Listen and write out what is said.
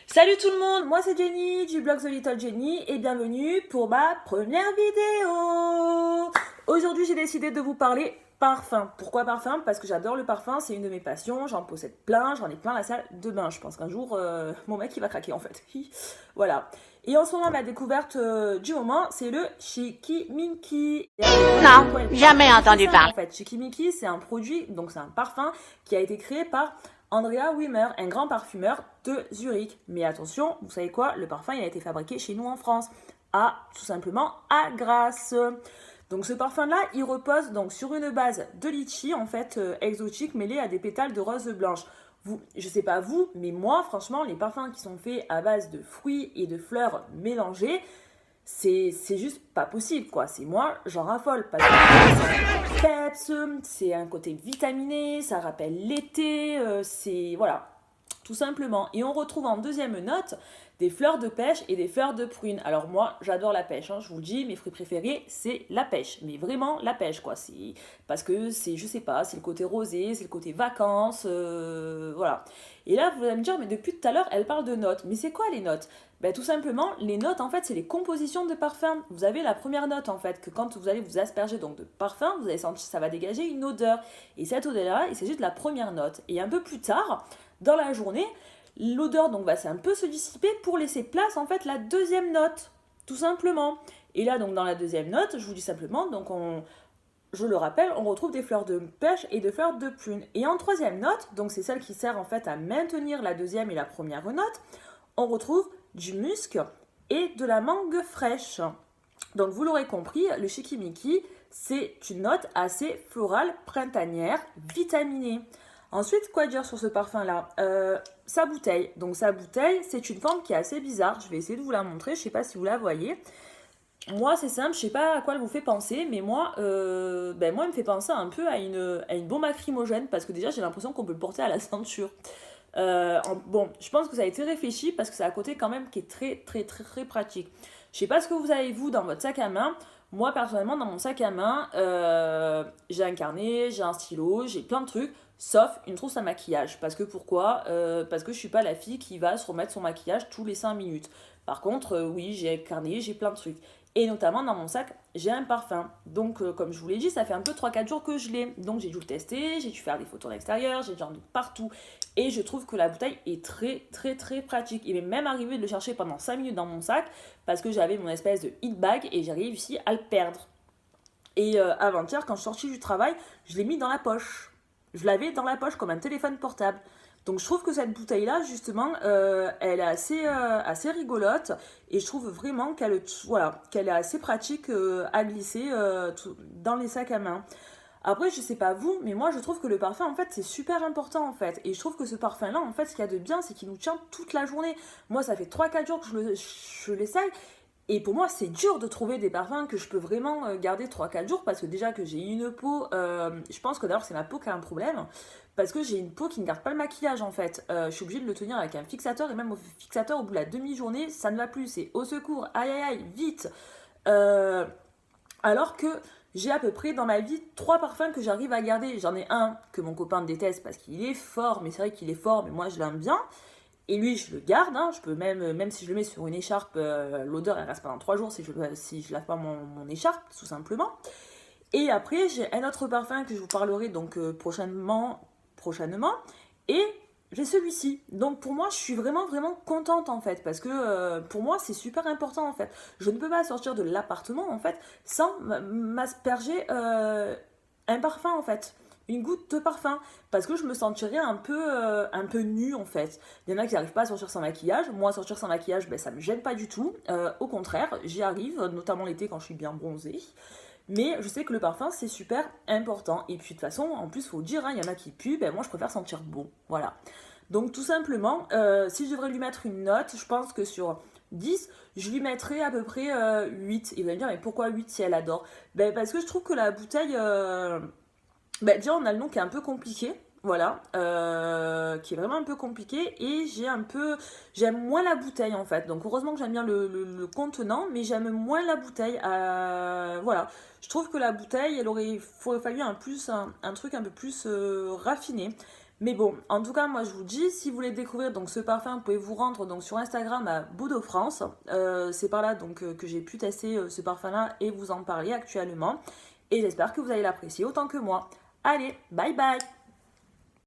Salut tout le monde, moi c'est Jenny du blog The Little Jenny et bienvenue pour ma première vidéo. Aujourd'hui j'ai décidé de vous parler parfum. Pourquoi parfum? Parce que j'adore le parfum, c'est une de mes passions, j'en possède plein, j'en ai plein la salle de bain. Je pense qu'un jour mon mec il va craquer en fait. Voilà. Et en ce moment ma découverte du moment c'est le Shikimiki. Non, jamais entendu En parler. fait, Shikimiki c'est un produit, donc c'est un parfum qui a été créé par Andrea Wimmer, un grand parfumeur de Zurich. Mais attention, vous savez quoi? Le parfum, il a été fabriqué chez nous en France, tout simplement à Grasse. Donc ce parfum-là, il repose donc sur une base de litchi, en fait, exotique, mêlée à des pétales de rose blanche. Je sais pas vous, mais moi, franchement, les parfums qui sont faits à base de fruits et de fleurs mélangées, c'est juste pas possible, quoi. C'est moi, j'en raffole. Parce que c'est peps, c'est un côté vitaminé, ça rappelle l'été, c'est. Voilà, tout simplement. Et on retrouve en deuxième note des fleurs de pêche et des fleurs de prune. Alors moi, j'adore la pêche, hein, je vous le dis, mes fruits préférés, c'est la pêche. Mais vraiment la pêche, quoi. C'est parce que c'est, je sais pas, c'est le côté rosé, c'est le côté vacances, voilà. Et là, vous allez me dire, mais depuis tout à l'heure, elle parle de notes. Mais c'est quoi les notes? Ben, tout simplement, les notes, en fait, c'est les compositions de parfums. Vous avez la première note, en fait, que quand vous allez vous asperger donc de parfum, vous allez sentir, ça va dégager une odeur. Et cette odeur-là, il s'agit de la première note. Et un peu plus tard, dans la journée, l'odeur donc va un peu se dissiper pour laisser place en fait la deuxième note, tout simplement. Et là donc dans la deuxième note, je vous dis simplement, je le rappelle, on retrouve des fleurs de pêche et des fleurs de prune. Et en troisième note, donc c'est celle qui sert en fait à maintenir la deuxième et la première note, on retrouve du musc et de la mangue fraîche. Donc vous l'aurez compris, le Shikimiki, c'est une note assez florale, printanière, vitaminée. Ensuite, quoi dire sur ce parfum-là? Sa bouteille. Donc sa bouteille, c'est une forme qui est assez bizarre. Je vais essayer de vous la montrer, je ne sais pas si vous la voyez. Moi, c'est simple, je sais pas à quoi elle vous fait penser, mais moi, moi, elle me fait penser un peu à une bombe lacrymogène, parce que déjà, j'ai l'impression qu'on peut le porter à la ceinture. Bon, je pense que ça a été réfléchi parce que c'est un côté quand même qui est très très très très pratique. Je sais pas ce que vous avez vous dans votre sac à main. Moi personnellement dans mon sac à main, j'ai un carnet, j'ai un stylo, j'ai plein de trucs, sauf une trousse à maquillage. Parce que pourquoi? Parce que je suis pas la fille qui va se remettre son maquillage tous les 5 minutes. Par contre, oui, j'ai un carnet, j'ai plein de trucs. Et notamment dans mon sac, j'ai un parfum. Donc, comme je vous l'ai dit, ça fait un peu 3 4 jours que je l'ai. Donc, j'ai dû le tester, j'ai dû faire des photos à l'extérieur, j'ai dû en doute partout. Et je trouve que la bouteille est très très très pratique. Il m'est même arrivé de le chercher pendant 5 minutes dans mon sac parce que j'avais mon espèce de hit bag et j'ai réussi à le perdre. Et avant-hier, quand je suis sortie du travail, je l'ai mis dans la poche. Je l'avais dans la poche comme un téléphone portable. Donc je trouve que cette bouteille-là, justement, elle est assez rigolote et je trouve vraiment qu'elle est assez pratique à glisser dans les sacs à main. Après, je sais pas vous, mais moi je trouve que le parfum en fait c'est super important en fait. Et je trouve que ce parfum là en fait ce qu'il y a de bien c'est qu'il nous tient toute la journée. Moi ça fait 3 4 jours que je l'essaye. Et pour moi c'est dur de trouver des parfums que je peux vraiment garder 3 4 jours parce que déjà que j'ai une peau, je pense que d'ailleurs c'est ma peau qui a un problème. Parce que j'ai une peau qui ne garde pas le maquillage en fait. Je suis obligée de le tenir avec un fixateur et même au fixateur au bout de la demi-journée ça ne va plus. C'est au secours, aïe aïe aïe, vite. Euh, alors que j'ai à peu près dans ma vie 3 parfums que j'arrive à garder. J'en ai un que mon copain déteste parce qu'il est fort, mais c'est vrai qu'il est fort, mais moi je l'aime bien. Et lui, je le garde, hein. Je peux même si je le mets sur une écharpe, l'odeur elle reste pendant 3 jours si je lave pas mon écharpe, tout simplement. Et après, j'ai un autre parfum que je vous parlerai donc prochainement. Et j'ai celui-ci. Donc pour moi, je suis vraiment vraiment contente en fait parce que pour moi, c'est super important en fait. Je ne peux pas sortir de l'appartement en fait sans m'asperger un parfum en fait. Une goutte de parfum parce que je me sentirais un peu nue en fait. Il y en a qui n'arrivent pas à sortir sans maquillage. Moi, sortir sans maquillage, ben, ça me gêne pas du tout. Au contraire, j'y arrive, notamment l'été quand je suis bien bronzée. Mais je sais que le parfum, c'est super important. Et puis de toute façon, en plus, il faut dire, hein, il y en a qui puent, ben moi je préfère sentir bon. Voilà. Donc tout simplement, si je devrais lui mettre une note, je pense que sur 10, je lui mettrais à peu près 8. Il va me dire, mais pourquoi 8 si elle adore? Ben parce que je trouve que la bouteille, déjà on a le nom qui est un peu compliqué. Voilà, qui est vraiment un peu compliqué et j'aime moins la bouteille en fait. Donc heureusement que j'aime bien le contenant, mais j'aime moins la bouteille. Voilà, je trouve que la bouteille, il aurait fallu un truc un peu plus raffiné. Mais bon, en tout cas, moi je vous dis, si vous voulez découvrir donc ce parfum, vous pouvez vous rendre donc sur Instagram à Boudo France. C'est par là donc que j'ai pu tester ce parfum-là et vous en parler actuellement. Et j'espère que vous allez l'apprécier autant que moi. Allez, bye bye!